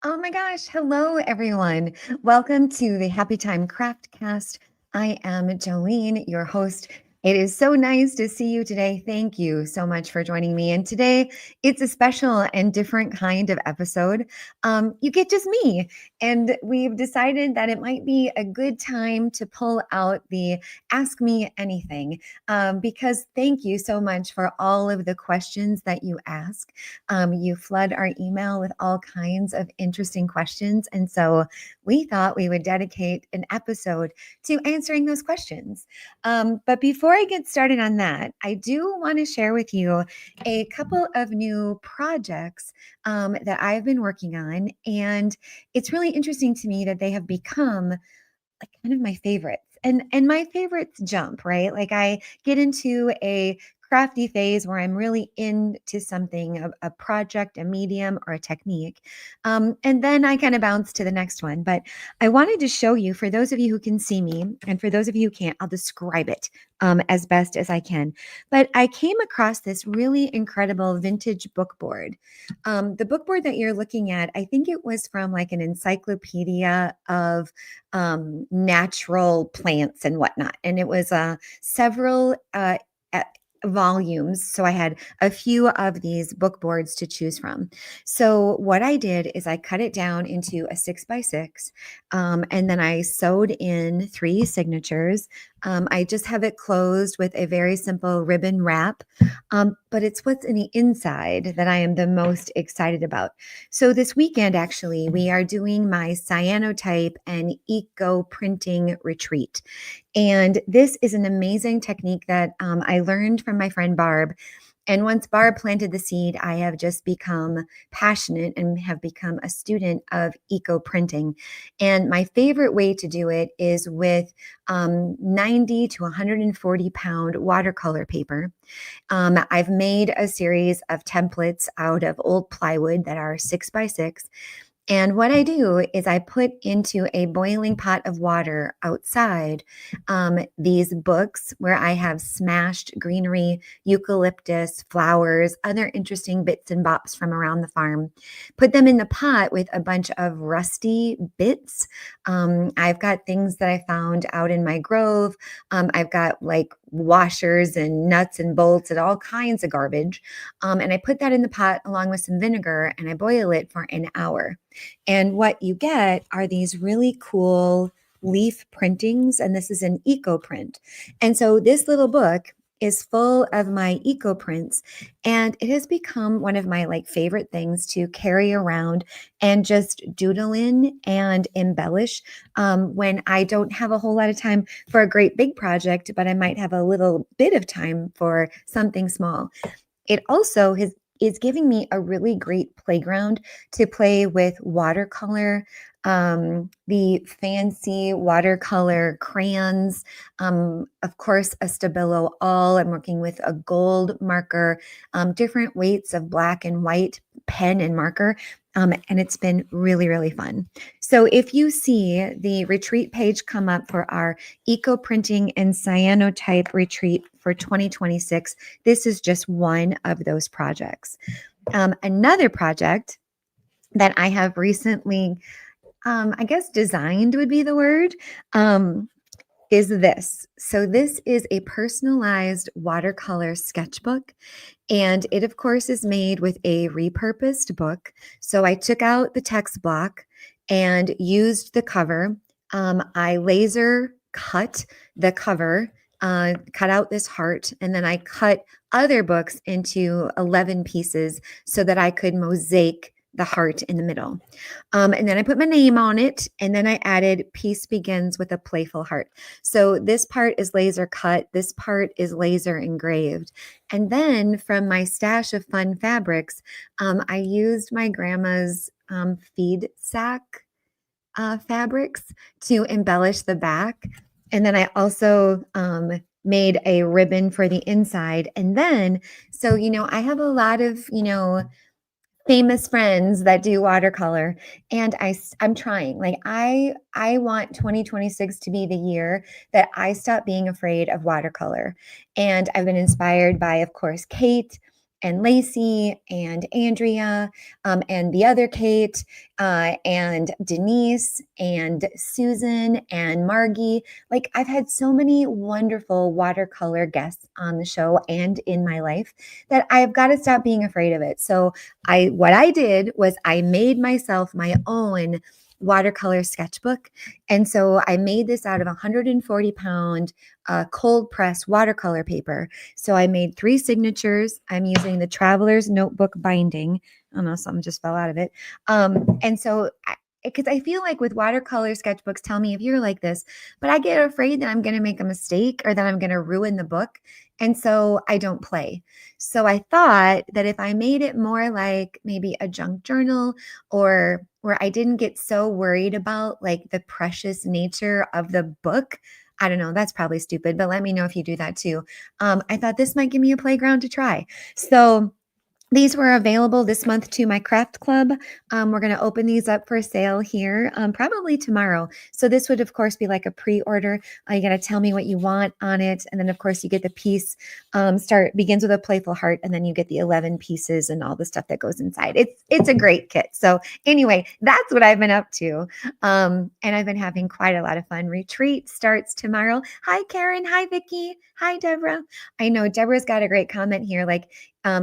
Oh my gosh. Hello, everyone. Welcome to the Happy Time Craftcast. I am Joleen, your host. It is so nice to see you today. Thank you so much for joining me. And today it's a special and different kind of episode. You get just me. And we've decided that it might be a good time to pull out the Ask Me Anything because thank you so much for all of the questions that you ask. You flood our email with all kinds of interesting questions. And so we thought we would dedicate an episode to answering those questions. But before I get started on that, I do want to share with you a couple of new projects that I've been working on. And it's really interesting to me that they have become like kind of my favorites. And my favorites jump, right? Like I get into a crafty phase where I'm really into something, a project, a medium, or a technique. And then I kind of bounce to the next one. But I wanted to show you, for those of you who can see me, and for those of you who can't, I'll describe it as best as I can. But I came across this really incredible vintage book board. The book board that you're looking at, I think it was from like an encyclopedia of natural plants and whatnot. And it was several volumes. So I had a few of these book boards to choose from. So what I did is I cut it down into a 6x6, and then I sewed in 3 signatures. I just have it closed with a very simple ribbon wrap, but it's what's in the inside that I am the most excited about. So this weekend, actually, we are doing my cyanotype and eco printing retreat. And this is an amazing technique that I learned from my friend Barb. And once Barb planted the seed, I have just become passionate and have become a student of eco printing. And my favorite way to do it is with 90 to 140 pound watercolor paper. I've made a series of templates out of old plywood that are 6x6. And what I do is I put into a boiling pot of water outside these books where I have smashed greenery, eucalyptus, flowers, other interesting bits and bops from around the farm. Put them in the pot with a bunch of rusty bits. I've got things that I found out in my grove. I've got like washers and nuts and bolts and all kinds of garbage. And I put that in the pot along with some vinegar and I boil it for an hour. And what you get are these really cool leaf printings, and this is an eco print. And so this little book is full of my eco prints, and it has become one of my like favorite things to carry around and just doodle in and embellish when I don't have a whole lot of time for a great big project, but I might have a little bit of time for something small. It also is giving me a really great playground to play with watercolor, the fancy watercolor crayons, of course, a Stabilo all. I'm working with a gold marker, different weights of black and white pen and marker. And it's been really, really fun. So if you see the retreat page come up for our eco printing and cyanotype retreat for 2026, this is just one of those projects. Another project that I have recently, I guess designed would be the word, is this. So this is a personalized watercolor sketchbook. And it, of course, is made with a repurposed book. So I took out the text block and used the cover. I laser cut the cover, cut out this heart, and then I cut other books into 11 pieces so that I could mosaic the heart in the middle. And then I put my name on it, and then I added "Peace begins with a playful heart." So this part is laser cut, this part is laser engraved. And then from my stash of fun fabrics, I used my grandma's feed sack fabrics to embellish the back. And then I also made a ribbon for the inside. And then, so, I have a lot of, famous friends that do watercolor, and I'm trying. Like I want 2026 to be the year that I stop being afraid of watercolor. And I've been inspired by, of course, Kate and Lacey and Andrea and the other Kate and Denise and Susan and Margie. Like, I've had so many wonderful watercolor guests on the show and in my life that I've got to stop being afraid of it. So what I did was I made myself my own watercolor sketchbook. And so I made this out of 140-pound cold press watercolor paper. So I made 3 signatures. I'm using the Traveler's Notebook binding. I don't know, something just fell out of it. And so because I feel like with watercolor sketchbooks, tell me if you're like this, but I get afraid that I'm going to make a mistake or that I'm going to ruin the book. And so I don't play. So I thought that if I made it more like maybe a junk journal, or where I didn't get so worried about like the precious nature of the book, I don't know, that's probably stupid, but let me know if you do that too. I thought this might give me a playground to try. So these were available this month to my craft club. We're going to open these up for sale here probably tomorrow. So this would, of course, be like a pre-order. You got to tell me what you want on it. And then, of course, you get the piece begins with a playful heart. And then you get the 11 pieces and all the stuff that goes inside. It's a great kit. So anyway, that's what I've been up to. And I've been having quite a lot of fun. Retreat starts tomorrow. Hi, Karen. Hi, Vicki. Hi, Deborah. I know Deborah's got a great comment here. Like,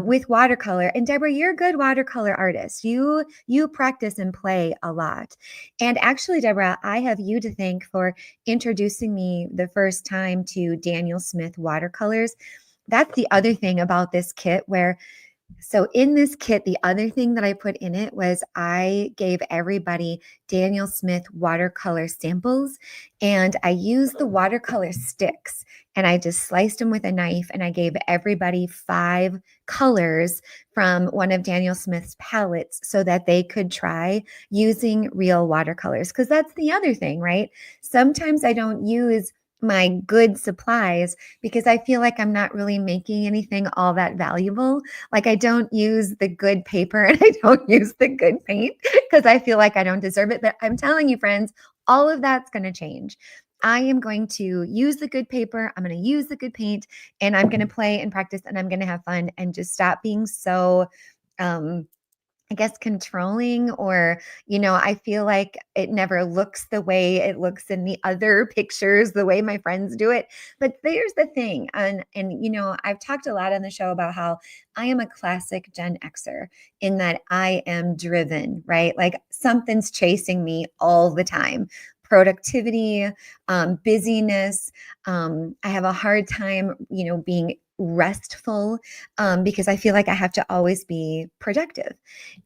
with watercolor. And Deborah, you're a good watercolor artist. You practice and play a lot. And actually, Deborah, I have you to thank for introducing me the first time to Daniel Smith watercolors. That's the other thing about this kit so in this kit, the other thing that I put in it was I gave everybody Daniel Smith watercolor samples, and I used the watercolor sticks and I just sliced them with a knife, and I gave everybody 5 colors from one of Daniel Smith's palettes so that they could try using real watercolors. Because that's the other thing, right? Sometimes I don't use my good supplies because I feel like I'm not really making anything all that valuable. Like, I don't use the good paper and I don't use the good paint because I feel like I don't deserve it. But I'm telling you, friends, all of that's going to change. I am going to use the good paper. I'm going to use the good paint, and I'm going to play and practice, and I'm going to have fun and just stop being so, I guess, controlling, or, I feel like it never looks the way it looks in the other pictures, the way my friends do it. But there's the thing. And I've talked a lot on the show about how I am a classic Gen Xer in that I am driven, right? Like, something's chasing me all the time. Productivity, busyness. I have a hard time, being restful because I feel like I have to always be productive.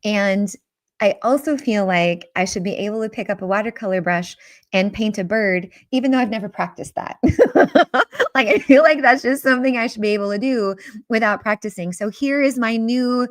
And I also feel like I should be able to pick up a watercolor brush and paint a bird, even though I've never practiced that. Like, I feel like that's just something I should be able to do without practicing. So here is my new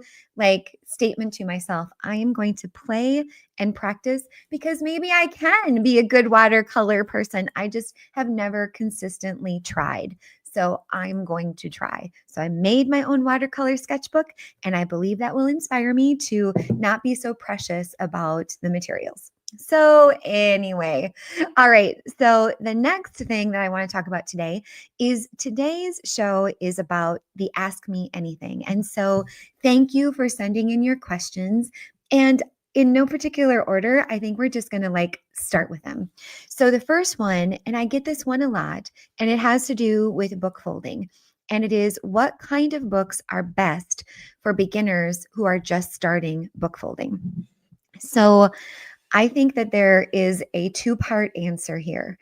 statement to myself. I am going to play and practice because maybe I can be a good watercolor person. I just have never consistently tried. So I'm going to try. So I made my own watercolor sketchbook, and I believe that will inspire me to not be so precious about the materials. So anyway, all right. So the next thing that I want to talk about today is today's show is about the Ask Me Anything. And so thank you for sending in your questions. And in no particular order, I think we're just going to start with them. So the first one, and I get this one a lot, and it has to do with book folding. And it is, what kind of books are best for beginners who are just starting book folding? So I think that there is a 2-part answer here.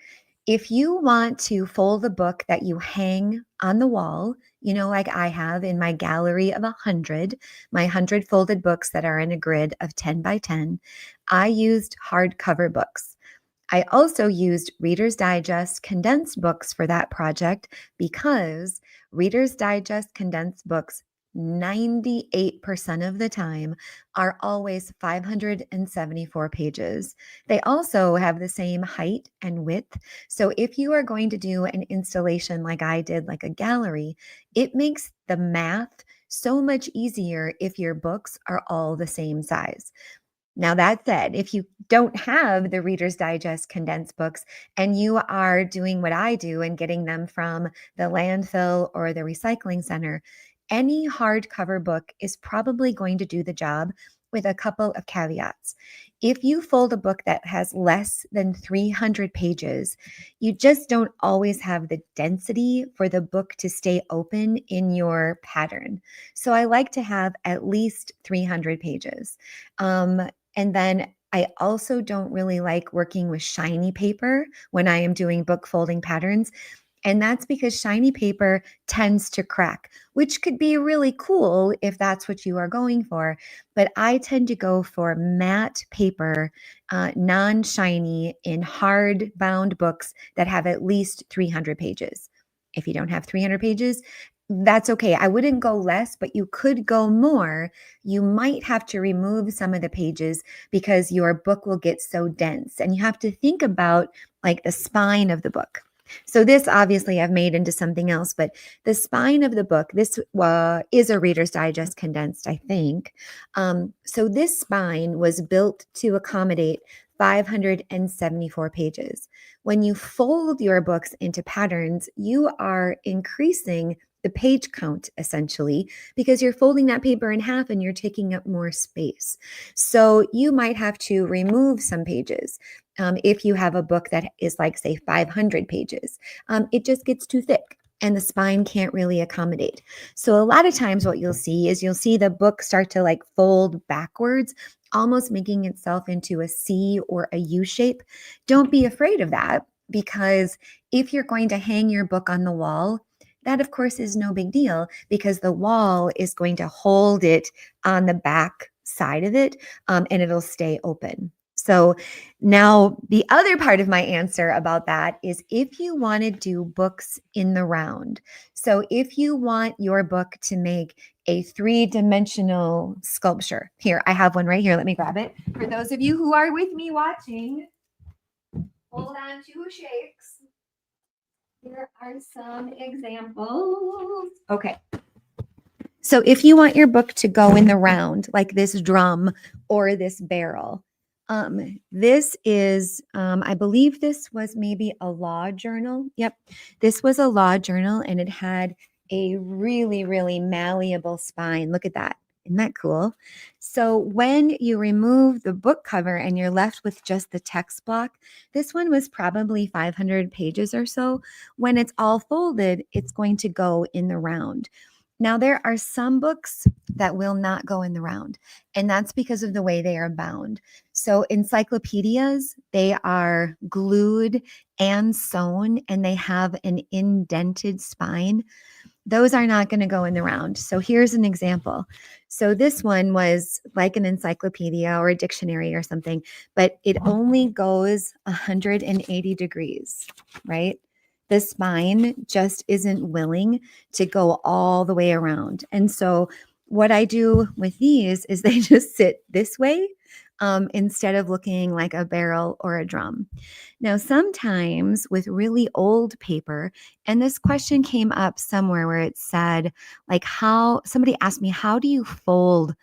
If you want to fold a book that you hang on the wall, like I have in my gallery of 100, my 100 folded books that are in a grid of 10 by 10, I used hardcover books. I also used Reader's Digest condensed books for that project because Reader's Digest condensed books 98% of the time are always 574 pages. They also have the same height and width. So if you are going to do an installation like I did, like a gallery, it makes the math so much easier if your books are all the same size. Now, that said, if you don't have the Reader's Digest condensed books and you are doing what I do and getting them from the landfill or the recycling center, any hardcover book is probably going to do the job with a couple of caveats. If you fold a book that has less than 300 pages, you just don't always have the density for the book to stay open in your pattern. So I like to have at least 300 pages. And then I also don't really like working with shiny paper when I am doing book folding patterns. And that's because shiny paper tends to crack, which could be really cool if that's what you are going for. But I tend to go for matte paper, non shiny, in hard bound books that have at least 300 pages. If you don't have 300 pages, that's okay. I wouldn't go less, but you could go more. You might have to remove some of the pages because your book will get so dense. And you have to think about like the spine of the book. So this obviously I've made into something else, but the spine of the book, this is a Reader's Digest condensed, I think. So this spine was built to accommodate 574 pages. When you fold your books into patterns, you are increasing the page count essentially because you're folding that paper in half and you're taking up more space. So you might have to remove some pages. If you have a book that is like, say, 500 pages, it just gets too thick and the spine can't really accommodate. So a lot of times what you'll see is the book start to like fold backwards, almost making itself into a C or a U shape. Don't be afraid of that because if you're going to hang your book on the wall, that of course is no big deal because the wall is going to hold it on the back side of it and it'll stay open. So now the other part of my answer about that is if you want to do books in the round. So if you want your book to make a 3-dimensional sculpture, here, I have one right here. Let me grab it. For those of you who are with me watching, hold on to shakes. Here are some examples. Okay. So if you want your book to go in the round, like this drum or this barrel, this is, I believe this was maybe a law journal. Yep. This was a law journal and it had a really, really malleable spine. Look at that. Isn't that cool? So when you remove the book cover and you're left with just the text block, this one was probably 500 pages or so. When it's all folded, it's going to go in the round. Now, there are some books that will not go in the round, and that's because of the way they are bound. So encyclopedias, they are glued and sewn, and they have an indented spine. Those are not going to go in the round. So here's an example. So this one was like an encyclopedia or a dictionary or something, but it only goes 180 degrees, right? The spine just isn't willing to go all the way around. And so what I do with these is they just sit this way instead of looking like a barrel or a drum. Now, sometimes with really old paper, and this question came up somewhere where it said, like, somebody asked me, how do you fold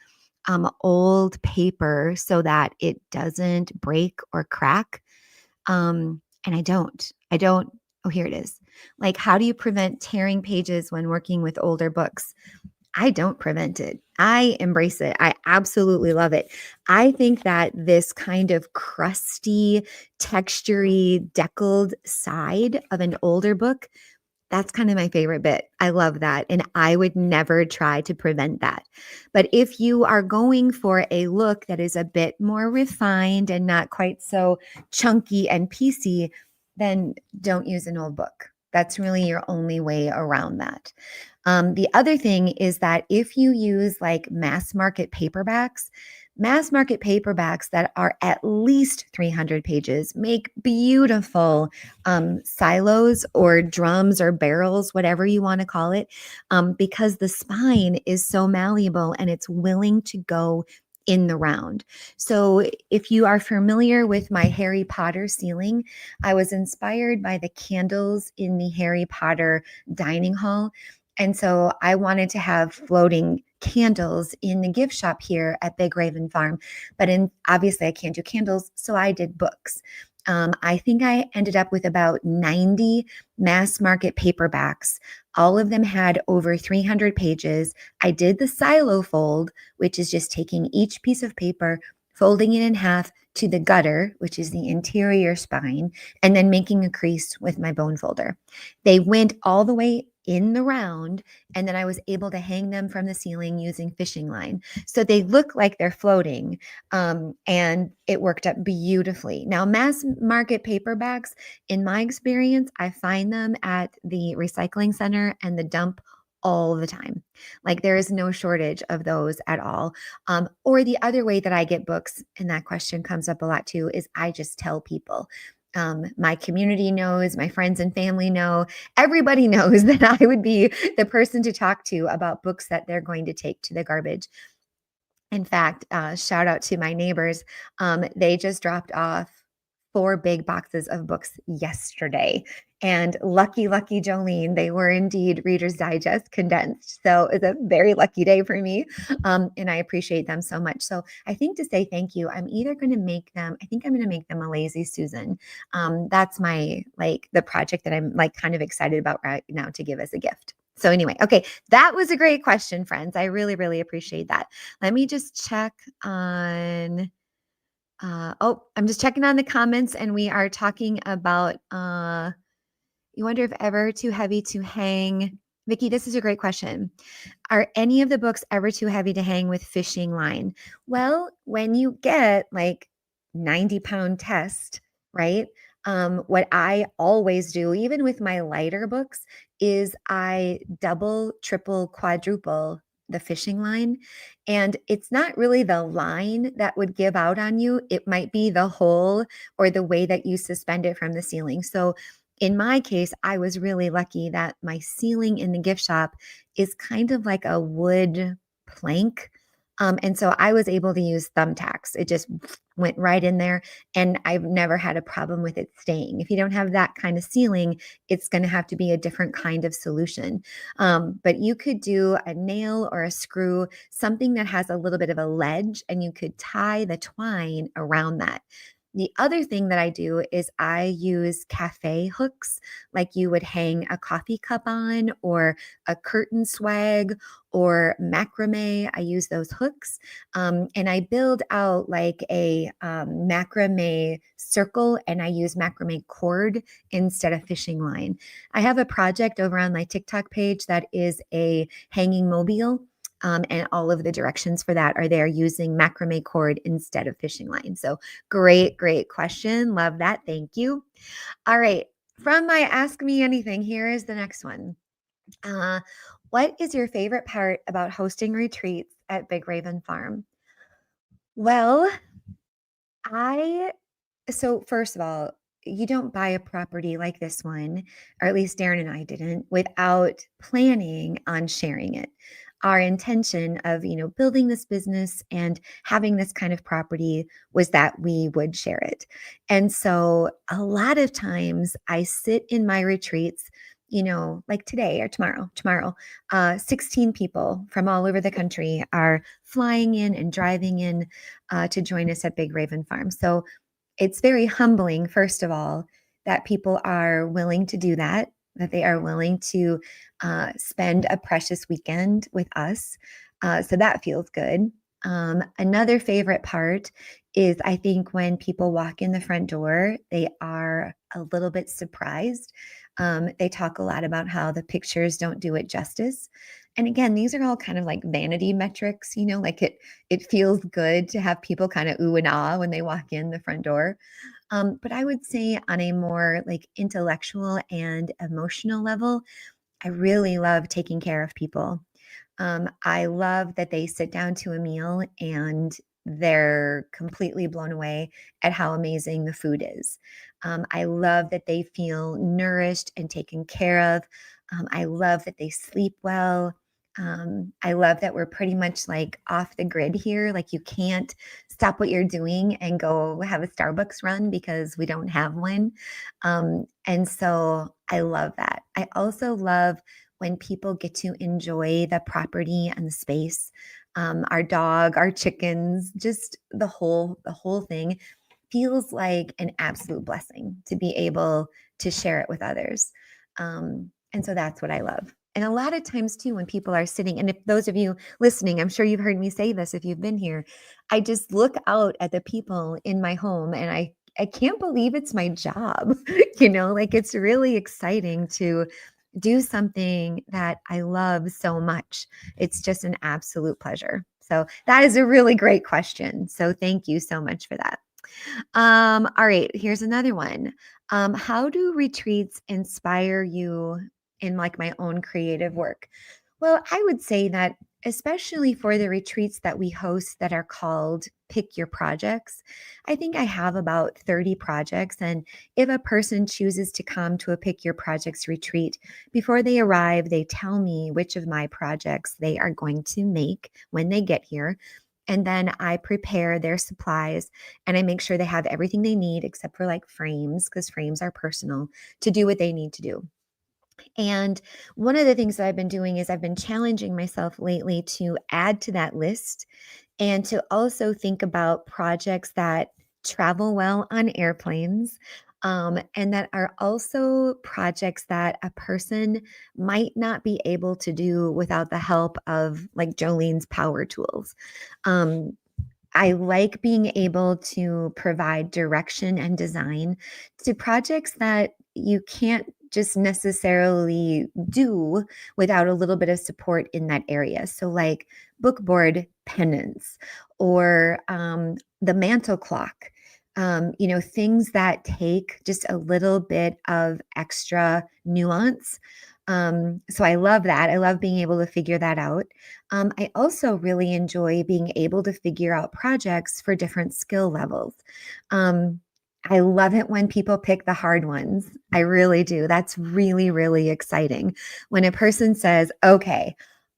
old paper so that it doesn't break or crack? And I don't. Oh, here it is. Like, how do you prevent tearing pages when working with older books? I don't prevent it. I embrace it. I absolutely love it. I think that this kind of crusty, textury, deckled side of an older book, that's kind of my favorite bit. I love that. And I would never try to prevent that. But if you are going for a look that is a bit more refined and not quite so chunky and piecey, then don't use an old book. That's really your only way around that. The other thing is that if you use like mass market paperbacks that are at least 300 pages make beautiful silos or drums or barrels, whatever you want to call it, because the spine is so malleable and it's willing to go in the round. So if you are familiar with my Harry Potter ceiling, I was inspired by the candles in the Harry Potter dining hall. And so I wanted to have floating candles in the gift shop here at Big Raven Farm. But obviously I can't do candles, so I did books. I think I ended up with about 90 mass market paperbacks. All of them had over 300 pages. I did the silo fold, which is just taking each piece of paper, folding it in half to the gutter, which is the interior spine, and then making a crease with my bone folder. They went all the way in the round, and then I was able to hang them from the ceiling using fishing line. So they look like they're floating, and it worked out beautifully. Now, mass market paperbacks, in my experience, I find them at the recycling center and the dump all the time. Like there is no shortage of those at all. Or the other way that I get books, and that question comes up a lot too, is I just tell people. My community knows, my friends and family know, everybody knows that I would be the person to talk to about books that they're going to take to the garbage. In fact, shout out to my neighbors. They just dropped off 4 big boxes of books yesterday. And lucky Jolene, they were indeed Reader's Digest condensed. So it's a very lucky day for me. And I appreciate them so much. So I think to say thank you, I'm either going to make them, I think I'm going to make them a lazy Susan. That's my, like, the project that I'm like kind of excited about right now to give as a gift. So anyway, okay, that was a great question, friends. I really appreciate that. Let me just check on, I'm just checking on the comments, and we are talking about, you wonder if ever too heavy to hang. Vicki, this is a great question. Are any of the books ever too heavy to hang with fishing line? Well, when you get like 90-pound test, right? What I always do, even with my lighter books, is I double, triple, quadruple the fishing line. And it's not really the line that would give out on you. It might be the hole or the way that you suspend it from the ceiling. So in my case, I was really lucky that my ceiling in the gift shop is kind of like a wood plank. And so I was able to use thumbtacks. It just went right in there, and I've never had a problem with it staying. If you don't have that kind of ceiling, it's going to have to be a different kind of solution. But you could do a nail or a screw, something that has a little bit of a ledge, and you could tie the twine around that. The other thing that I do is I use cafe hooks, like you would hang a coffee cup on, or a curtain swag, or macrame. I use those hooks, and I build out like a macrame circle, and I use macrame cord instead of fishing line. I have a project over on my TikTok page that is a hanging mobile. And all of the directions for that are there using macrame cord instead of fishing line. So great question. Love that. Thank you. All right. From my Ask Me Anything, here is the next one. What is your favorite part about hosting retreats at Big Raven Farm? Well, I so first of all, you don't buy a property like this one, or at least Darren and I didn't, without planning on sharing it. Our intention of, building this business and having this kind of property was that we would share it. And so a lot of times I sit in my retreats, like today or tomorrow, 16 people from all over the country are flying in and driving in to join us at Big Raven Farm. So it's very humbling, first of all, that people are willing to do that, that they are willing to spend a precious weekend with us. So that feels good. Another favorite part is, I think, when people walk in the front door, they are a little bit surprised. They talk a lot about how the pictures don't do it justice. And again, these are all kind of like vanity metrics, like it feels good to have people kind of ooh and ah when they walk in the front door. But I would say on a more like intellectual and emotional level, I really love taking care of people. I love that they sit down to a meal and they're completely blown away at how amazing the food is. I love that they feel nourished and taken care of. I love that they sleep well. I love that we're pretty much like off the grid here. Like you can't stop what you're doing and go have a Starbucks run because we don't have one. And so I love that. I also love when people get to enjoy the property and the space, our dog, our chickens, just the whole thing. feels like an absolute blessing to be able to share it with others. And so that's what I love. And a lot of times too, when people are sitting, and if those of you listening, I'm sure you've heard me say this if you've been here, I just look out at the people in my home and I can't believe it's my job. Like it's really exciting to do something that I love so much. It's just an absolute pleasure. So that is a really great question. So thank you so much for that. All right, here's another one. How do retreats inspire you in like my own creative work? Well, I would say that especially for the retreats that we host that are called Pick Your Projects, I think I have about 30 projects. And if a person chooses to come to a Pick Your Projects retreat, before they arrive, they tell me which of my projects they are going to make when they get here. And then I prepare their supplies and I make sure they have everything they need except for like frames, because frames are personal, to do what they need to do. And one of the things that I've been doing is I've been challenging myself lately to add to that list and to also think about projects that travel well on airplanes. And that are also projects that a person might not be able to do without the help of like Jolene's power tools. Um, I like being able to provide direction and design to projects that you can't just necessarily do without a little bit of support in that area. So, like bookboard pennants or the mantle clock, things that take just a little bit of extra nuance. So, I love that. I love being able to figure that out. I also really enjoy being able to figure out projects for different skill levels. Um, I love it when people pick the hard ones. I really do. That's really, really exciting. When a person says, okay,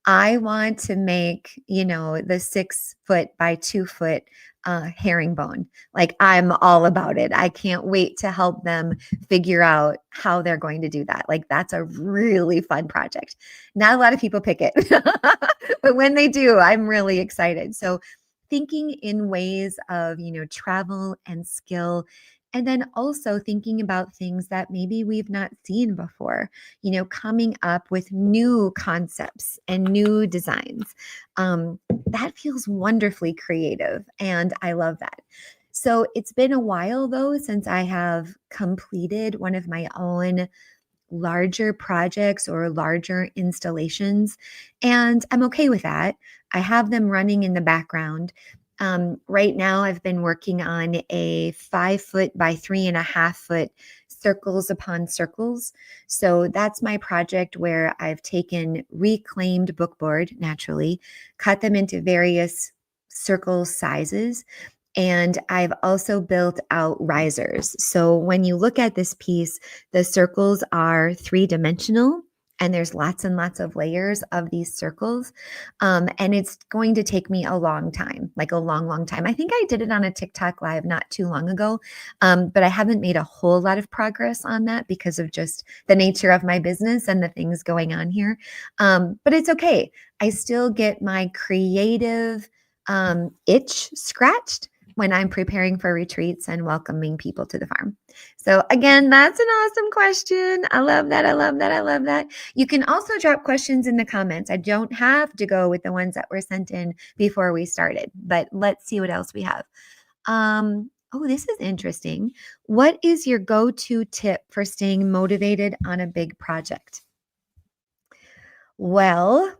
I want to make, the 6 foot by 2 foot herringbone. Like I'm all about it. I can't wait to help them figure out how they're going to do that. Like that's a really fun project. Not a lot of people pick it, but when they do, I'm really excited. So thinking in ways of, travel and skill, and then also thinking about things that maybe we've not seen before, coming up with new concepts and new designs. That feels wonderfully creative, and I love that. So it's been a while though since I have completed one of my own larger projects or larger installations. And I'm okay with that. I have them running in the background. Right now, I've been working on a 5 foot by 3.5 foot circles upon circles. So that's my project where I've taken reclaimed bookboard, naturally, cut them into various circle sizes, and I've also built out risers. So when you look at this piece, the circles are 3-dimensional and there's lots and lots of layers of these circles. And it's going to take me a long time, like a long, long time. I think I did it on a TikTok live not too long ago, but I haven't made a whole lot of progress on that because of just the nature of my business and the things going on here. But it's okay. I still get my creative itch scratched when I'm preparing for retreats and welcoming people to the farm. So again, that's an awesome question. I love that. I love that. I love that. You can also drop questions in the comments. I don't have to go with the ones that were sent in before we started, but let's see what else we have. Oh, this is interesting. What is your go-to tip for staying motivated on a big project? Well,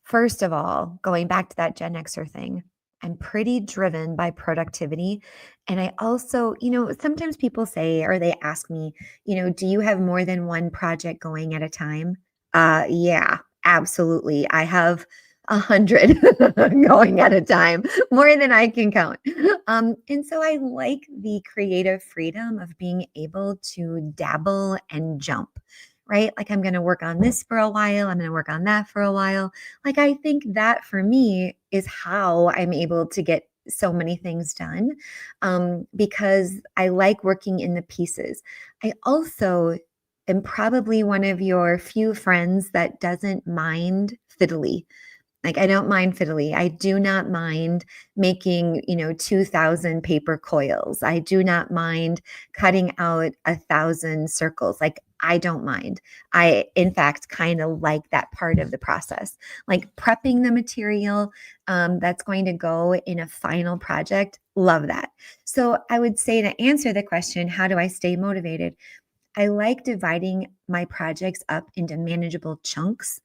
first of all, going back to that Gen Xer thing, I'm pretty driven by productivity. And I also, sometimes people say, or they ask me, do you have more than one project going at a time? Yeah, absolutely. I have 100 going at a time, more than I can count. And so I like the creative freedom of being able to dabble and jump, right? Like I'm going to work on this for a while. I'm going to work on that for a while. Like I think that for me is how I'm able to get so many things done, because I like working in the pieces. I also am probably one of your few friends that doesn't mind fiddly. Like, I don't mind fiddly. I do not mind making, 2,000 paper coils. I do not mind cutting out 1,000 circles. Like, I don't mind. I, in fact, kind of like that part of the process. Like prepping the material that's going to go in a final project. Love that. So I would say, to answer the question, how do I stay motivated? I like dividing my projects up into manageable chunks,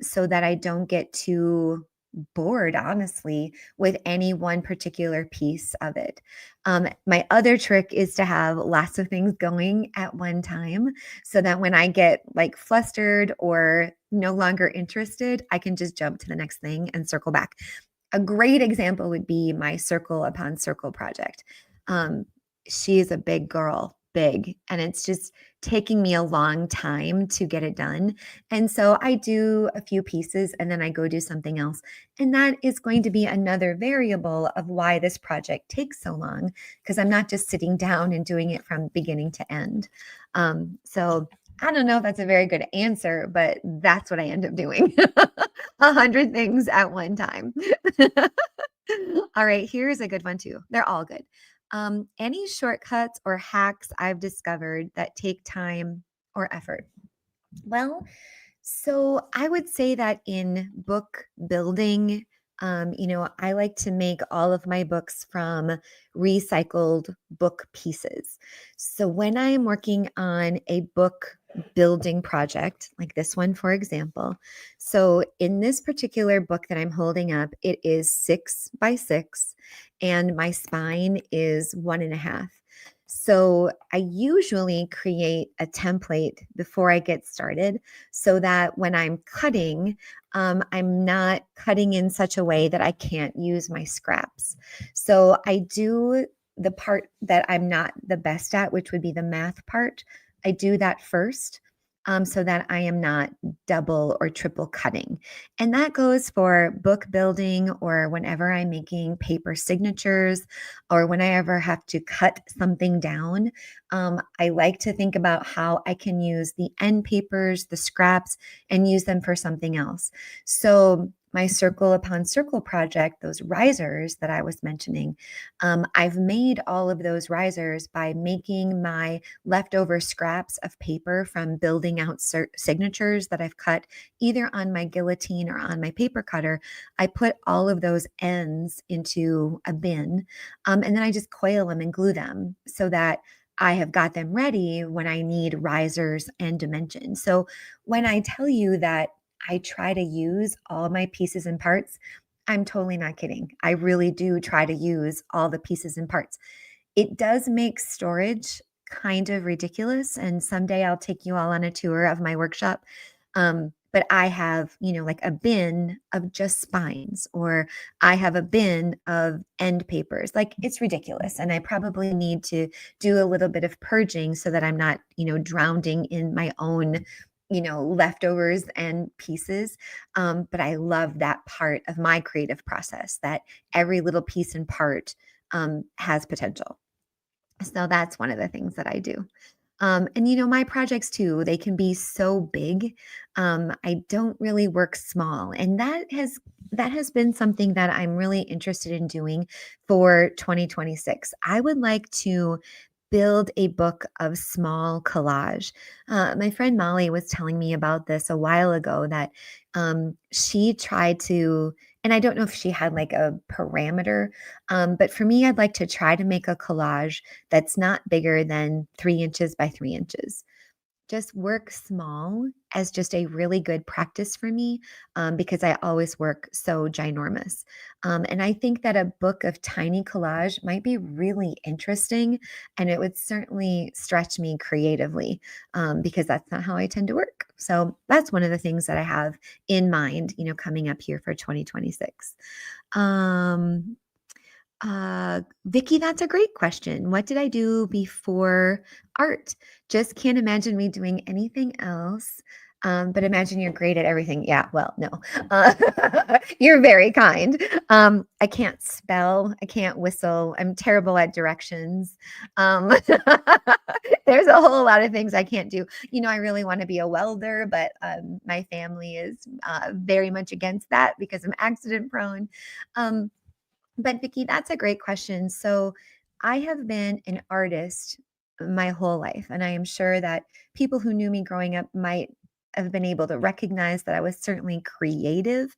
so that I don't get too bored, honestly, with any one particular piece of it. My other trick is to have lots of things going at one time, so that when I get like flustered or no longer interested, I can just jump to the next thing and circle back. A great example would be my circle upon circle project. Um, she is a big girl, big, and it's just taking me a long time to get it done. And so I do a few pieces and then I go do something else. And that is going to be another variable of why this project takes so long, because I'm not just sitting down and doing it from beginning to end. So I don't know if that's a very good answer, but that's what I end up doing. 100 things at one time. All right, here's a good one too. They're all good. Any shortcuts or hacks I've discovered that take time or effort? Well, so I would say that in book building, I like to make all of my books from recycled book pieces. So when I am working on a book building project, like this one, for example, so in this particular book that I'm holding up, it is 6 by 6, and my spine is 1.5. So I usually create a template before I get started, so that when I'm cutting, I'm not cutting in such a way that I can't use my scraps. So I do the part that I'm not the best at, which would be the math part. I do that first, so that I am not double or triple cutting. And that goes for book building, or whenever I'm making paper signatures, or when I ever have to cut something down. I like to think about how I can use the end papers, the scraps, and use them for something else. So my circle upon circle project, those risers that I was mentioning, I've made all of those risers by making my leftover scraps of paper from building out signatures that I've cut either on my guillotine or on my paper cutter. I put all of those ends into a bin, and then I just coil them and glue them so that I have got them ready when I need risers and dimensions. So when I tell you that I try to use all my pieces and parts, I'm totally not kidding. I really do try to use all the pieces and parts. It does make storage kind of ridiculous, and someday I'll take you all on a tour of my workshop. But I have, like a bin of just spines, or I have a bin of end papers. Like, it's ridiculous. And I probably need to do a little bit of purging so that I'm not, drowning in my own, leftovers and pieces. But I love that part of my creative process, that every little piece and part has potential. So that's one of the things that I do. And my projects too, they can be so big. I don't really work small, and that has been something that I'm really interested in doing for 2026. I would like to build a book of small collage. My friend Molly was telling me about this a while ago, that she tried to, and I don't know if she had like a parameter, but for me, I'd like to try to make a collage that's not bigger than 3 inches by 3 inches. Just work small as just a really good practice for me, because I always work so ginormous. And I think that a book of tiny collage might be really interesting, and it would certainly stretch me creatively, because that's not how I tend to work. So that's one of the things that I have in mind, coming up here for 2026. Um, Vicky, that's a great question. What did I do before art? Just can't imagine me doing anything else. But imagine you're great at everything. Yeah, well, no. Uh, you're very kind. I can't spell. I can't whistle. I'm terrible at directions. Um, there's a whole lot of things I can't do. I really want to be a welder, but my family is very much against that because I'm accident prone. Um, but Vicki, that's a great question. So I have been an artist my whole life, and I am sure that people who knew me growing up might have been able to recognize that I was certainly creative.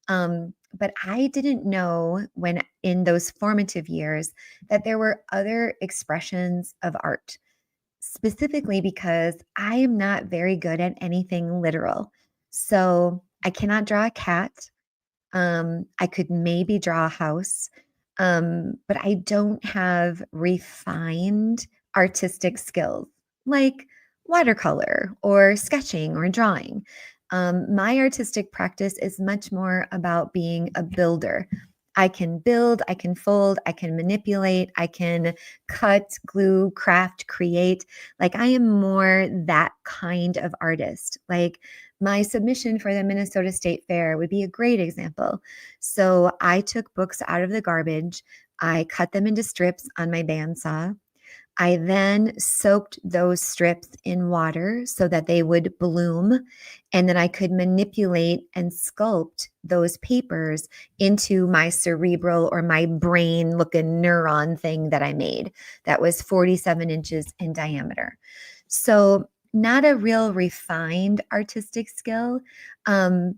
But I didn't know when in those formative years that there were other expressions of art, specifically because I am not very good at anything literal. So I cannot draw a cat. I could maybe draw a house, but I don't have refined artistic skills like watercolor or sketching or drawing. My artistic practice is much more about being a builder. I can build, I can fold, I can manipulate, I can cut, glue, craft, create. Like I am more that kind of artist. Like my submission for the Minnesota State Fair would be a great example. So I took books out of the garbage. I cut them into strips on my bandsaw. I then soaked those strips in water so that they would bloom. And then I could manipulate and sculpt those papers into my cerebral or my brain looking neuron thing that I made that was 47 inches in diameter. So, not a real refined artistic skill, um,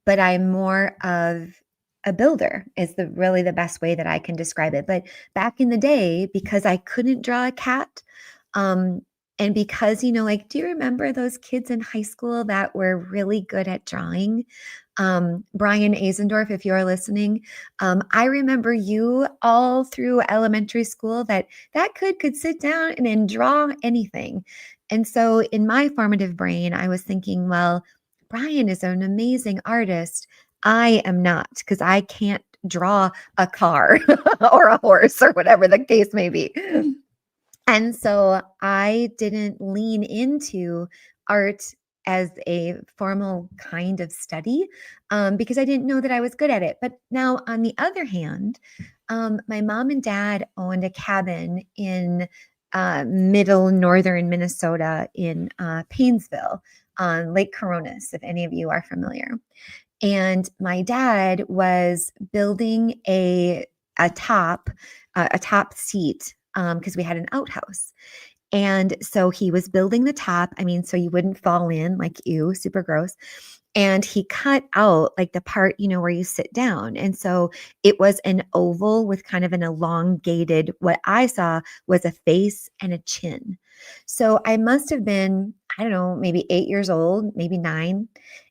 but I'm more of a builder is really the best way that I can describe it. But back in the day, because I couldn't draw a cat, um, and because, like, do you remember those kids in high school that were really good at drawing? Brian Azendorf, if you're listening, I remember you all through elementary school that kid could sit down and then draw anything. And so in my formative brain, I was thinking, well, Brian is an amazing artist. I am not because I can't draw a car or a horse or whatever the case may be. And so I didn't lean into art as a formal kind of study because I didn't know that I was good at it. But now, on the other hand, my mom and dad owned a cabin in middle northern Minnesota in Painesville on Lake Coronis, if any of you are familiar. And my dad was building a top seat because we had an outhouse. And so he was building the top. I mean, so you wouldn't fall in like you, super gross. And he cut out like the part, where you sit down. And so it was an oval with kind of an elongated, what I saw was a face and a chin. So I must have been, I don't know, maybe 8 years old, maybe 9.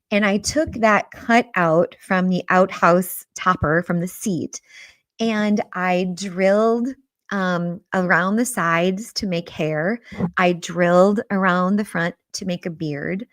And I took that cut out from the outhouse topper from the seat and I drilled around the sides to make hair. I drilled around the front to make a beard.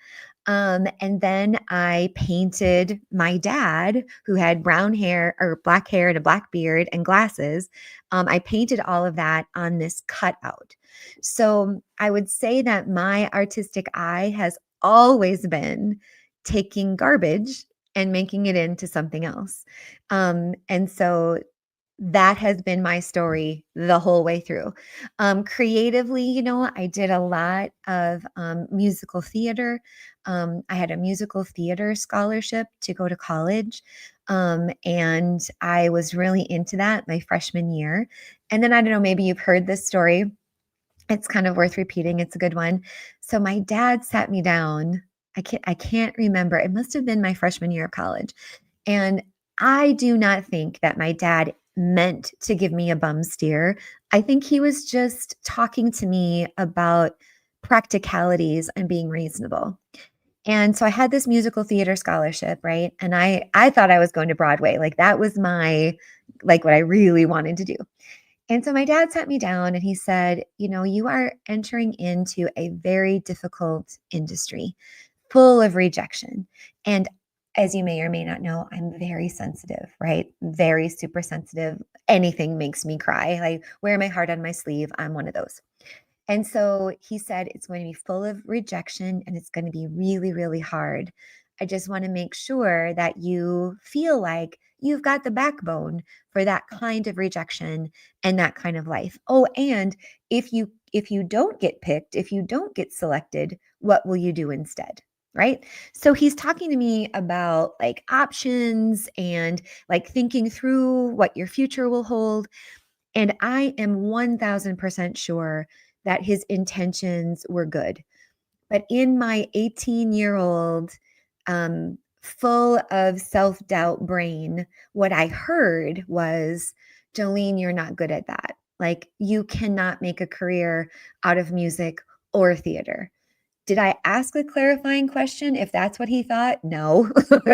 And then I painted my dad, who had brown hair or black hair and a black beard and glasses. I painted all of that on this cutout. So I would say that my artistic eye has always been taking garbage and making it into something else. And so that has been my story the whole way through. Creatively, I did a lot of musical theater. I had a musical theater scholarship to go to college. And I was really into that my freshman year. And then I don't know, maybe you've heard this story. It's kind of worth repeating. It's a good one. So my dad sat me down. I can't remember. It must have been my freshman year of college. And I do not think that my dad meant to give me a bum steer. I think he was just talking to me about practicalities and being reasonable. And so I had this musical theater scholarship, right? And I thought I was going to Broadway. Like that was my like what I really wanted to do. And so my dad sat me down and he said, you are entering into a very difficult industry full of rejection. And as you may or may not know, I'm very sensitive, right? Very super sensitive. Anything makes me cry. I wear my heart on my sleeve. I'm one of those. And so he said, it's going to be full of rejection and it's going to be really, really hard. I just want to make sure that you feel like you've got the backbone for that kind of rejection and that kind of life. Oh, and if you don't get picked, if you don't get selected, what will you do instead? Right? So he's talking to me about like options and like thinking through what your future will hold. And I am 1000% sure that his intentions were good. But in my 18-year-old, full of self doubt brain, what I heard was, Joleen, you're not good at that. Like, you cannot make a career out of music or theater. Did I ask a clarifying question if that's what he thought? No,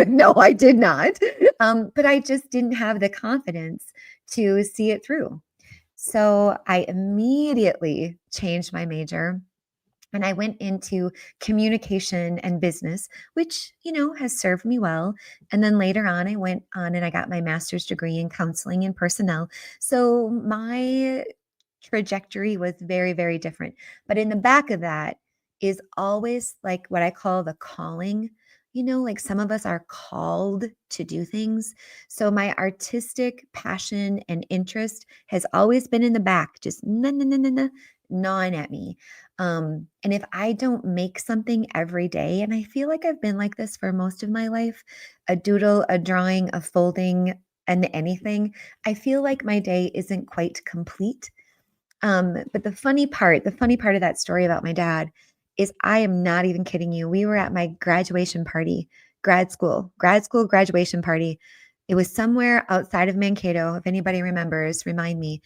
no, I did not. But I just didn't have the confidence to see it through. So I immediately changed my major and I went into communication and business, which, has served me well. And then later on, I went on and I got my master's degree in counseling and personnel. So my trajectory was very, very different. But in the back of that is always like what I call the calling. Like some of us are called to do things. So my artistic passion and interest has always been in the back, just gnawing at me. And if I don't make something every day, and I feel like I've been like this for most of my life, a doodle, a drawing, a folding, and anything, I feel like my day isn't quite complete. But the funny part of that story about my dad is I am not even kidding you. We were at my graduation party, grad school graduation party. It was somewhere outside of Mankato. If anybody remembers, remind me.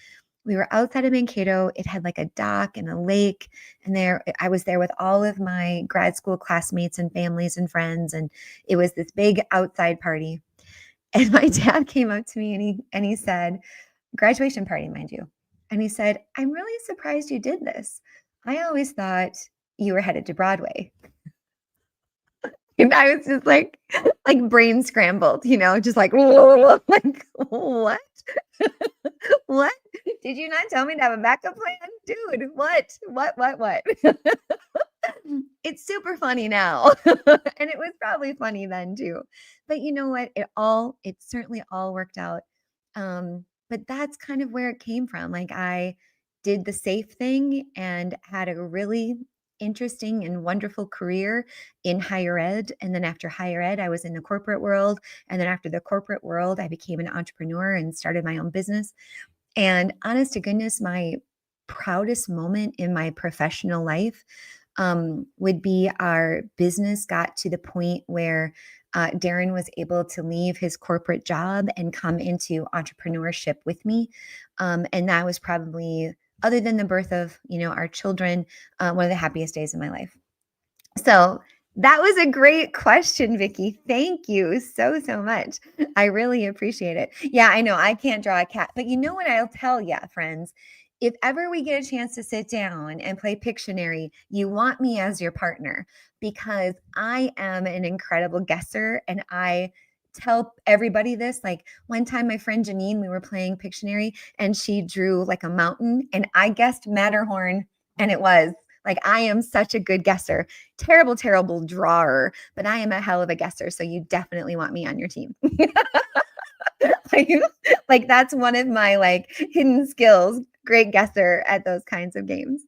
We were outside of Mankato. It had like a dock and a lake. And there I was there with all of my grad school classmates and families and friends. And it was this big outside party. And my dad came up to me and he said, graduation party, mind you. And he said, I'm really surprised you did this. I always thought you were headed to Broadway. And I was just like brain scrambled, just like, whoa, like, what? What? Did you not tell me to have a backup plan? Dude, what? It's super funny now. And it was probably funny then too. But you know what? It certainly all worked out. But that's kind of where it came from. Like I did the safe thing and had a really interesting and wonderful career in higher ed. And then after higher ed, I was in the corporate world. And then after the corporate world, I became an entrepreneur and started my own business. And honest to goodness, my proudest moment in my professional life would be our business got to the point where Darren was able to leave his corporate job and come into entrepreneurship with me. And that was probably, other than the birth of, our children, one of the happiest days of my life. So that was a great question, Vicki. Thank you so, so much. I really appreciate it. Yeah, I know I can't draw a cat, but you know what I'll tell you, friends? If ever we get a chance to sit down and play Pictionary, you want me as your partner because I am an incredible guesser and I tell everybody this. Like one time, my friend Janine, we were playing Pictionary and she drew like a mountain and I guessed Matterhorn and it was. Like, I am such a good guesser. Terrible, terrible drawer, but I am a hell of a guesser. So you definitely want me on your team. like that's one of my hidden skills. Great guesser at those kinds of games.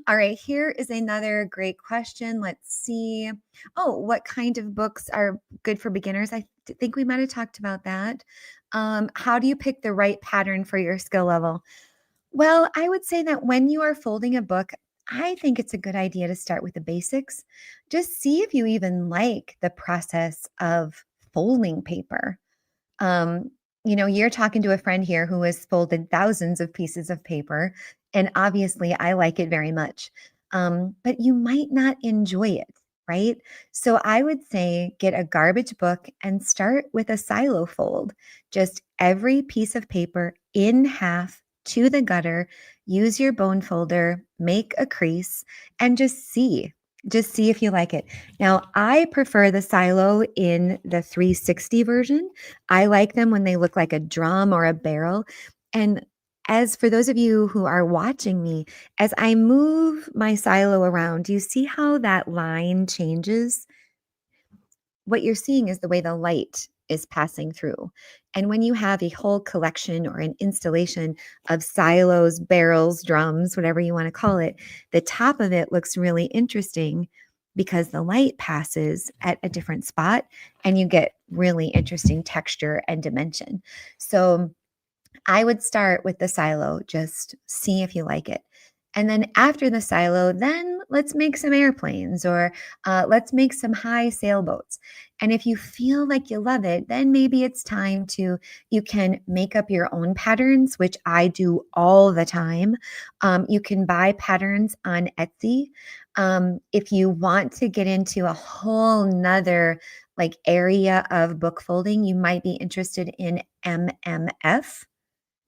All right, here is another great question. Let's see. Oh, what kind of books are good for beginners? I think we might have talked about that. How do you pick the right pattern for your skill level? Well, I would say that when you are folding a book, I think it's a good idea to start with the basics. Just see if you even like the process of folding paper. You're talking to a friend here who has folded thousands of pieces of paper, and obviously I like it very much. But you might not enjoy it, right? So I would say get a garbage book and start with a silo fold. Just every piece of paper in half to the gutter, use your bone folder, make a crease, and just see. Just see if you like it. Now, I prefer the silo in the 360 version. I like them when they look like a drum or a barrel. And as for those of you who are watching me, as I move my silo around, do you see how that line changes? What you're seeing is the way the light is passing through. And when you have a whole collection or an installation of silos, barrels, drums, whatever you want to call it, the top of it looks really interesting because the light passes at a different spot and you get really interesting texture and dimension. So I would start with the silo, just see if you like it. And then after the silo, then let's make some airplanes or let's make some high sailboats. And if you feel like you love it, then maybe it's time to, you can make up your own patterns, which I do all the time. You can buy patterns on Etsy. If you want to get into a whole nother like area of book folding, you might be interested in MMF,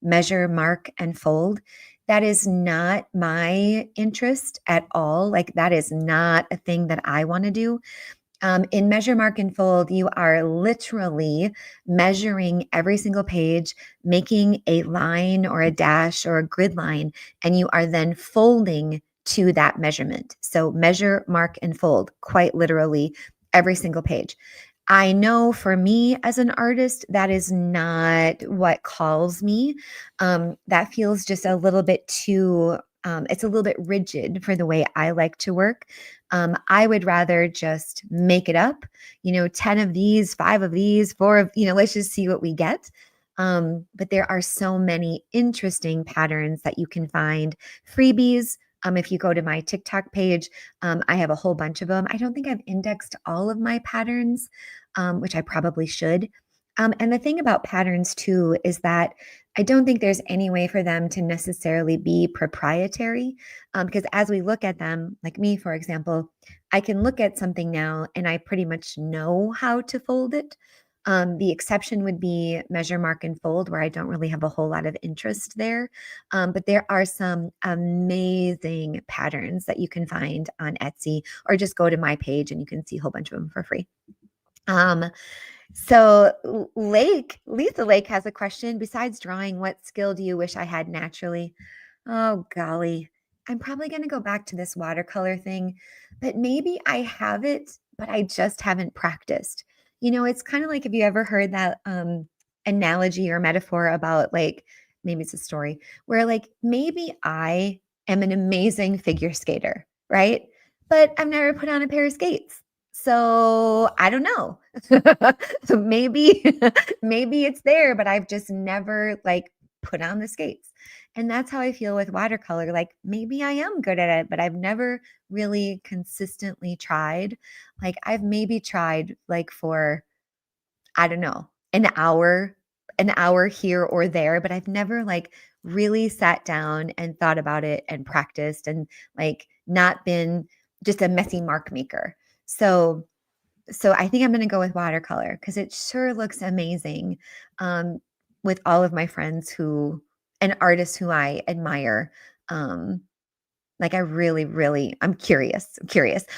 measure, mark, and fold. That is not my interest at all. Like, that is not a thing that I want to do. In measure, mark, and fold, you are literally measuring every single page, making a line or a dash or a grid line, and you are then folding to that measurement. So measure, mark, and fold, quite literally every single page. I know for me as an artist, that is not what calls me. That feels just a little bit too, it's a little bit rigid for the way I like to work. I would rather just make it up, 10 of these, 5 of these, 4 of, let's just see what we get. But there are so many interesting patterns that you can find, freebies. If you go to my TikTok page, I have a whole bunch of them. I don't think I've indexed all of my patterns, which I probably should. And the thing about patterns too is that I don't think there's any way for them to necessarily be proprietary, because as we look at them, like me, for example, I can look at something now and I pretty much know how to fold it. The exception would be measure, mark, and fold, where I don't really have a whole lot of interest there. But there are some amazing patterns that you can find on Etsy, or just go to my page and you can see a whole bunch of them for free. So Lisa Lake has a question. Besides drawing, what skill do you wish I had naturally? Oh, golly. I'm probably going to go back to this watercolor thing, but maybe I have it, but I just haven't practiced. It's kind of like, have you ever heard that analogy or metaphor about, like, maybe it's a story where, like, maybe I am an amazing figure skater, right? But I've never put on a pair of skates. So I don't know. So maybe maybe it's there, but I've just never like put on the skates. And that's how I feel with watercolor. Like, maybe I am good at it, but I've never really consistently tried. Like, I've maybe tried like for, I don't know, an hour here or there, but I've never like really sat down and thought about it and practiced and like not been just a messy mark maker. So I think I'm going to go with watercolor because it sure looks amazing, with all of my friends and artists who I admire. Um, like, I really, really, I'm curious.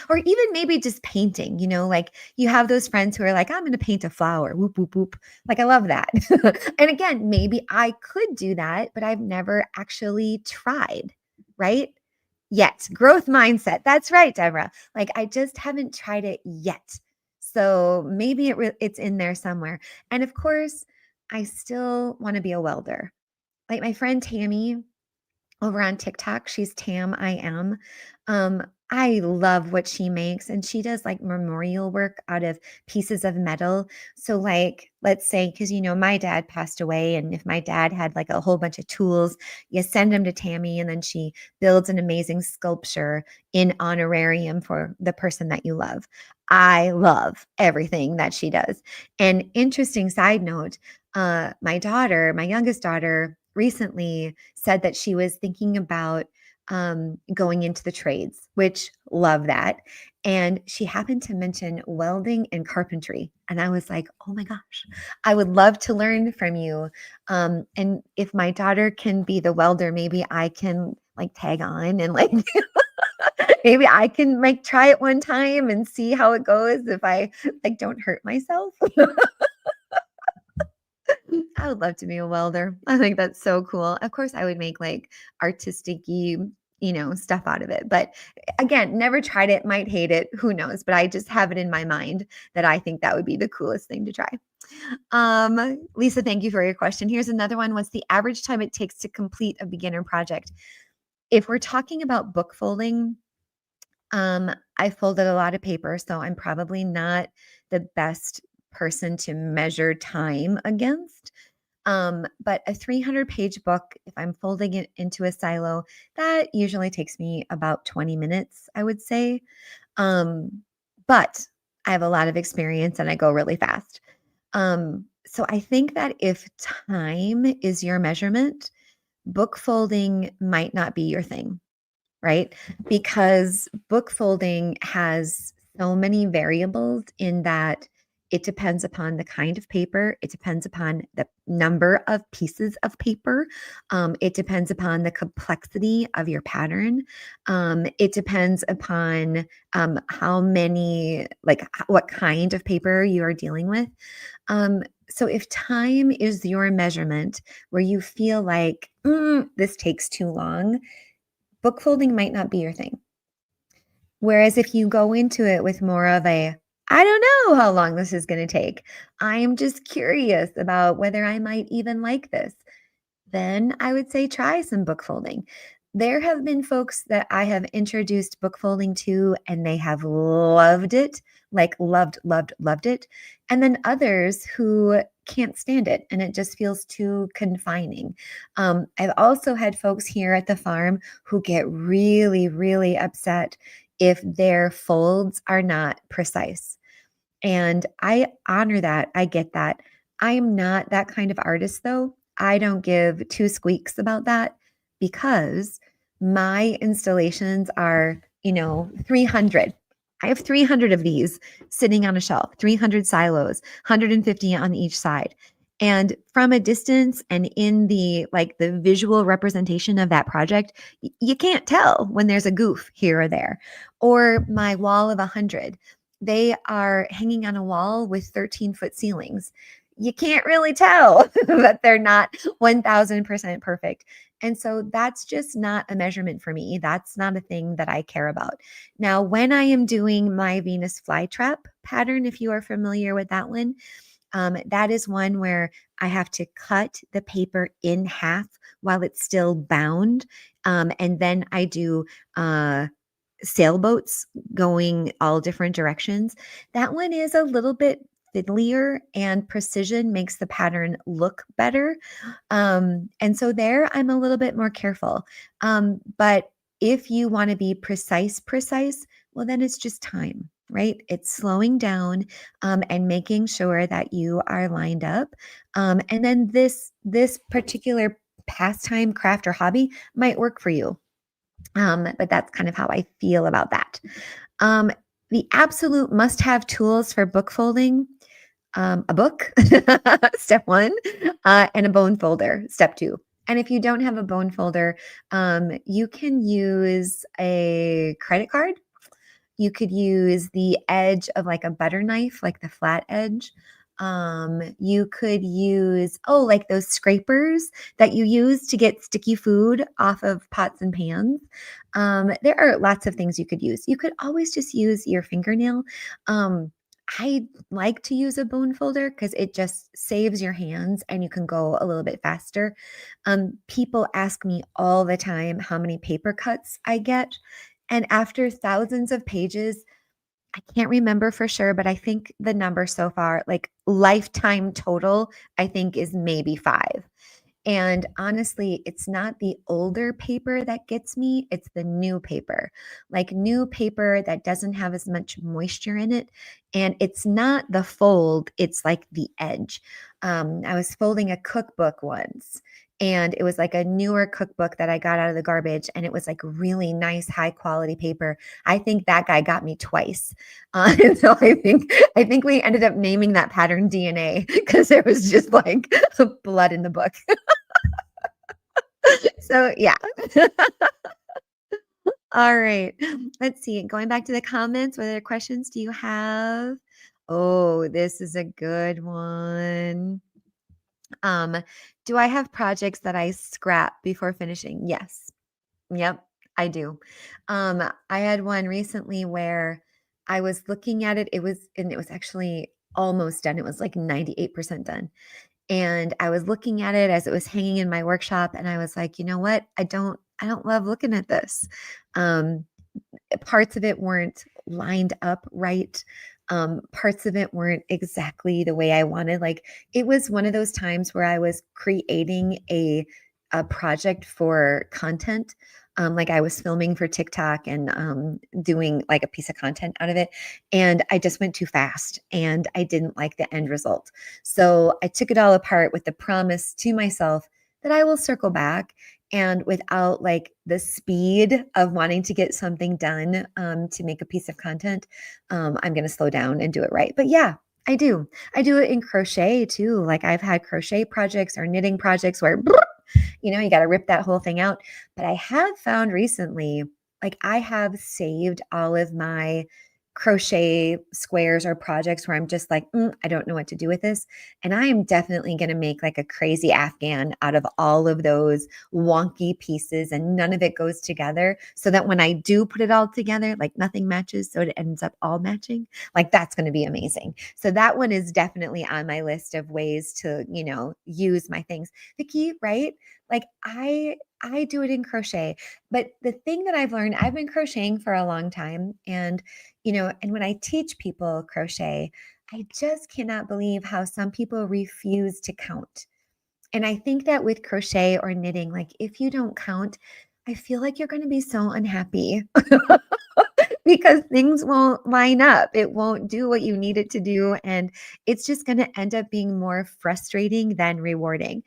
Or even maybe just painting, like you have those friends who are like, I'm going to paint a flower, whoop, whoop, whoop. Like, I love that. And again, maybe I could do that, but I've never actually tried, right? Yet. Growth mindset. That's right, Deborah. Like, I just haven't tried it yet. So maybe it's in there somewhere. And of course, I still want to be a welder. Like my friend Tammy over on TikTok. She's Tam I Am. I love what she makes, and she does like memorial work out of pieces of metal. So, like, let's say, because my dad passed away, and if my dad had like a whole bunch of tools, you send them to Tammy, and then she builds an amazing sculpture in honorarium for the person that you love. I love everything that she does. And interesting side note, my youngest daughter, recently said that she was thinking about going into the trades, which love that. And she happened to mention welding and carpentry. And I was like, oh my gosh, I would love to learn from you. And if my daughter can be the welder, maybe I can like tag on and like maybe I can like try it one time and see how it goes if I like don't hurt myself. I would love to be a welder. I think that's so cool. Of course, I would make like artistic-y, stuff out of it. But again, never tried it, might hate it, who knows? But I just have it in my mind that I think that would be the coolest thing to try. Lisa, thank you for your question. Here's another one. What's the average time it takes to complete a beginner project? If we're talking about book folding, I folded a lot of paper, so I'm probably not the best person to measure time against. But a 300-page book, if I'm folding it into a silo, that usually takes me about 20 minutes, I would say. But I have a lot of experience and I go really fast. So I think that if time is your measurement, book folding might not be your thing, right? Because book folding has so many variables in that it depends upon the kind of paper, it depends upon the number of pieces of paper, it depends upon the complexity of your pattern, it depends upon how many, like what kind of paper you are dealing with. So if time is your measurement where you feel like this takes too long, book folding might not be your thing. Whereas if you go into it with more of a, I don't know how long this is going to take, I am just curious about whether I might even like this, then I would say try some book folding. There have been folks that I have introduced book folding to, and they have loved it, like loved, loved, loved it. And then others who can't stand it and it just feels too confining. I've also had folks here at the farm who get really, really upset if their folds are not precise. And I honor that. I get that. I am not that kind of artist, though. I don't give two squeaks about that because my installations are, 300. I have 300 of these sitting on a shelf, 300 silos, 150 on each side. And from a distance and in the visual representation of that project, you can't tell when there's a goof here or there. Or my wall of 100, they are hanging on a wall with 13-foot ceilings. You can't really tell that they're not 1000% perfect. And so that's just not a measurement for me. That's not a thing that I care about. Now, when I am doing my Venus flytrap pattern, if you are familiar with that one, that is one where I have to cut the paper in half while it's still bound. And then I do sailboats going all different directions. That one is a little bit fiddlier, and precision makes the pattern look better. And so there I'm a little bit more careful. But if you want to be precise, well, then it's just time, right? It's slowing down and making sure that you are lined up. And then this particular pastime, craft, or hobby might work for you. But that's kind of how I feel about that. The absolute must-have tools for book folding, a book, step one, and a bone folder, step two. And if you don't have a bone folder, you can use a credit card. You could use the edge of like a butter knife, like the flat edge. You could use, like those scrapers that you use to get sticky food off of pots and pans. There are lots of things you could use. You could always just use your fingernail. I like to use a bone folder because it just saves your hands and you can go a little bit faster. People ask me all the time how many paper cuts I get. And after thousands of pages, I can't remember for sure, but I think the number so far, like lifetime total, I think is maybe 5. And honestly, it's not the older paper that gets me, it's the new paper. Like new paper that doesn't have as much moisture in it. And it's not the fold, it's like the edge. I was folding a cookbook once, and it was like a newer cookbook that I got out of the garbage, and it was like really nice, high quality paper. I think that guy got me twice. And so I think we ended up naming that pattern DNA because there was just like blood in the book. So yeah. All right. Let's see. Going back to the comments, what other questions do you have? Oh, this is a good one. Um, do I have projects that I scrap before finishing? Yes. Yep, I do. I had one recently where I was looking at it. And it was actually almost done. It was like 98% done. And I was looking at it as it was hanging in my workshop, and I was like, you know what? I don't love looking at this. Um, Parts of it weren't lined up right. Parts of it weren't exactly the way I wanted. Like, it was one of those times where I was creating a project for content. Like, I was filming for TikTok and doing like a piece of content out of it. And I just went too fast and I didn't like the end result. So I took it all apart with the promise to myself that I will circle back, and without like the speed of wanting to get something done, to make a piece of content, I'm going to slow down and do it right. But yeah, I do it in crochet too. Like, I've had crochet projects or knitting projects where you got to rip that whole thing out. But I have found recently, like, I have saved all of my crochet squares or projects where I'm just like, I don't know what to do with this. And I am definitely going to make like a crazy Afghan out of all of those wonky pieces, and none of it goes together, so that when I do put it all together, like, nothing matches. So it ends up all matching. Like, that's going to be amazing. So that one is definitely on my list of ways to, use my things. The key, right? Like, I do it in crochet, but the thing that I've learned, I've been crocheting for a long time, and when I teach people crochet, I just cannot believe how some people refuse to count. And I think that with crochet or knitting, like, if you don't count, I feel like you're going to be so unhappy because things won't line up. It won't do what you need it to do. And it's just going to end up being more frustrating than rewarding.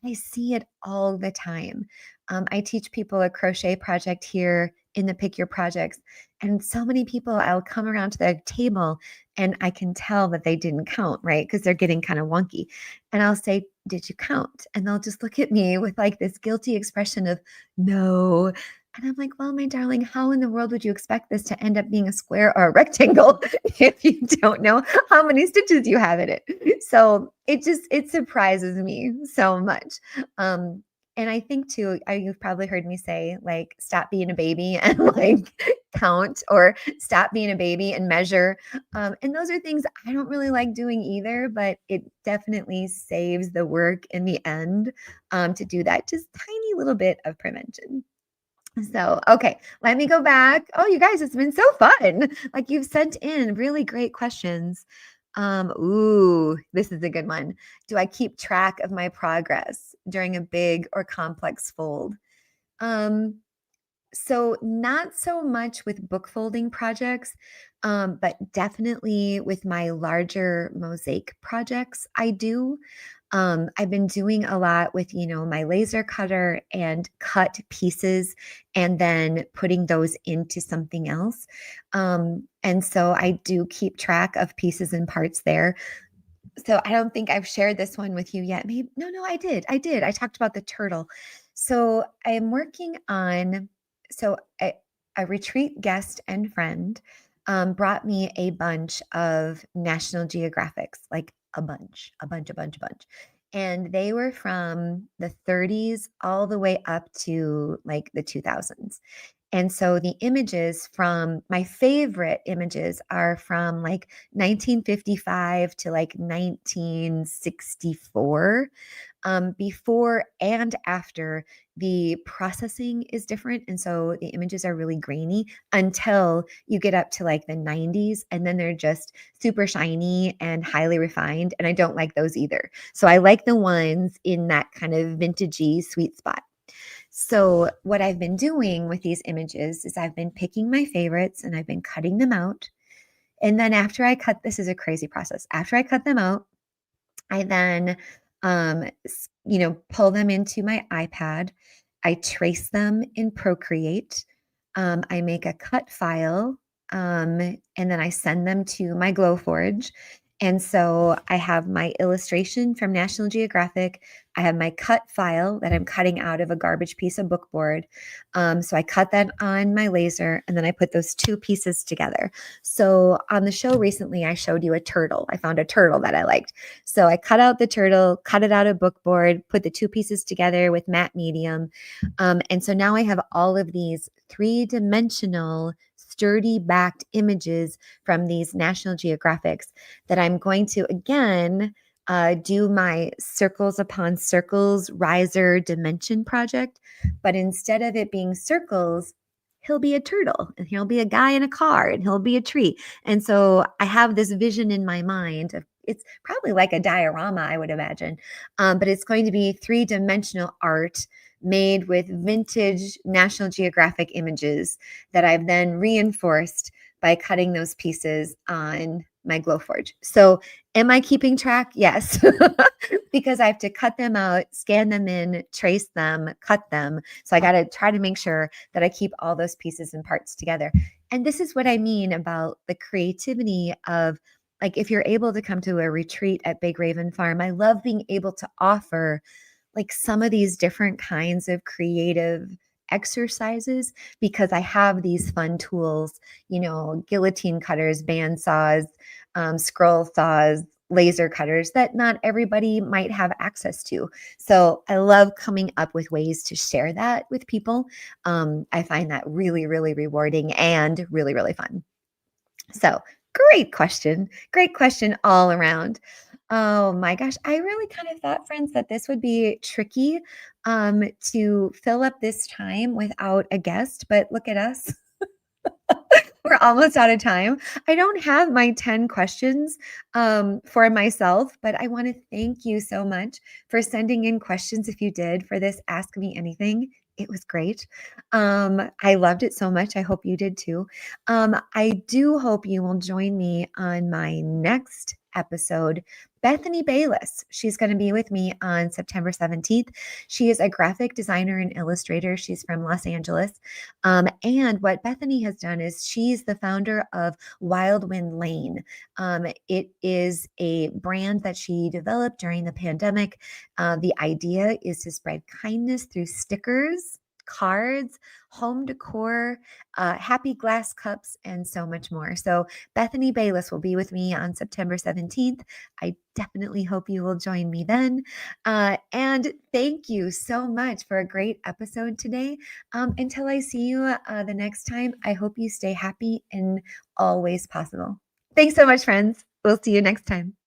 I see it all the time. I teach people a crochet project here in the Pick Your Projects. And so many people, I'll come around to the table and I can tell that they didn't count, right? Because they're getting kind of wonky. And I'll say, "Did you count?" And they'll just look at me with like this guilty expression of no. And I'm like, "Well, my darling, how in the world would you expect this to end up being a square or a rectangle if you don't know how many stitches you have in it?" So it surprises me so much. And I think too, you've probably heard me say, like, stop being a baby and like count, or stop being a baby and measure. And those are things I don't really like doing either, but it definitely saves the work in the end, to do that just tiny little bit of prevention. So, okay, let me go back. Oh, you guys, it's been so fun. Like, you've sent in really great questions. Ooh, this is a good one. Do I keep track of my progress during a big or complex fold? Um, so not so much with book folding projects, but definitely with my larger mosaic projects, I do. I've been doing a lot with, my laser cutter and cut pieces and then putting those into something else. And so I do keep track of pieces and parts there. So I don't think I've shared this one with you yet. Maybe no, I did. I did. I talked about the turtle. So I am working on so a retreat guest and friend brought me a bunch of National Geographics, like a bunch. And they were from the 30s all the way up to like the 2000s. And so the images from my favorite images are from like 1955 to like 1964. Before and after, the processing is different. And so the images are really grainy until you get up to like the 90s. And then they're just super shiny and highly refined. And I don't like those either. So I like the ones in that kind of vintagey sweet spot. So, what I've been doing with these images is I've been picking my favorites and I've been cutting them out. And then after I cut, this is a crazy process. After I cut them out, I then, pull them into my iPad. I trace them in Procreate. I make a cut file, and then I send them to my Glowforge. And so I have my illustration from National Geographic. I have my cut file that I'm cutting out of a garbage piece of book board. So I cut that on my laser, and then I put those two pieces together. So on the show recently, I showed you a turtle. I found a turtle that I liked. So I cut out the turtle, cut it out of book board, put the two pieces together with matte medium. And so now I have all of these three-dimensional, sturdy backed images from these National Geographics that I'm going to again do my circles upon circles riser dimension project. But instead of it being circles, he'll be a turtle and he'll be a guy in a car and he'll be a tree. And so I have this vision in my mind of it's probably like a diorama, I would imagine, but it's going to be three-dimensional art made with vintage National Geographic images that I've then reinforced by cutting those pieces on my Glowforge. So am I keeping track? Yes, because I have to cut them out, scan them in, trace them, cut them. So I got to try to make sure that I keep all those pieces and parts together. And this is what I mean about the creativity of, like, if you're able to come to a retreat at Big Raven Farm, I love being able to offer like some of these different kinds of creative exercises because I have these fun tools, guillotine cutters, band saws, scroll saws, laser cutters that not everybody might have access to. So I love coming up with ways to share that with people. I find that really, really rewarding and really, really fun. So great question. Great question all around. Oh my gosh. I really kind of thought, friends, that this would be tricky to fill up this time without a guest, but look at us. We're almost out of time. I don't have my 10 questions for myself, but I want to thank you so much for sending in questions if you did for this Ask Me Anything. It was great. I loved it so much. I hope you did too. I do hope you will join me on my next episode. Bethany Bayless. She's going to be with me on September 17th. She is a graphic designer and illustrator. She's from Los Angeles. And what Bethany has done is she's the founder of Wild Wind Lane. It is a brand that she developed during the pandemic. The idea is to spread kindness through stickers, cards, home decor, happy glass cups, and so much more. So Bethany Bayless will be with me on September 17th. I definitely hope you will join me then. And thank you so much for a great episode today. Until I see you the next time, I hope you stay happy and always possible. Thanks so much, friends. We'll see you next time.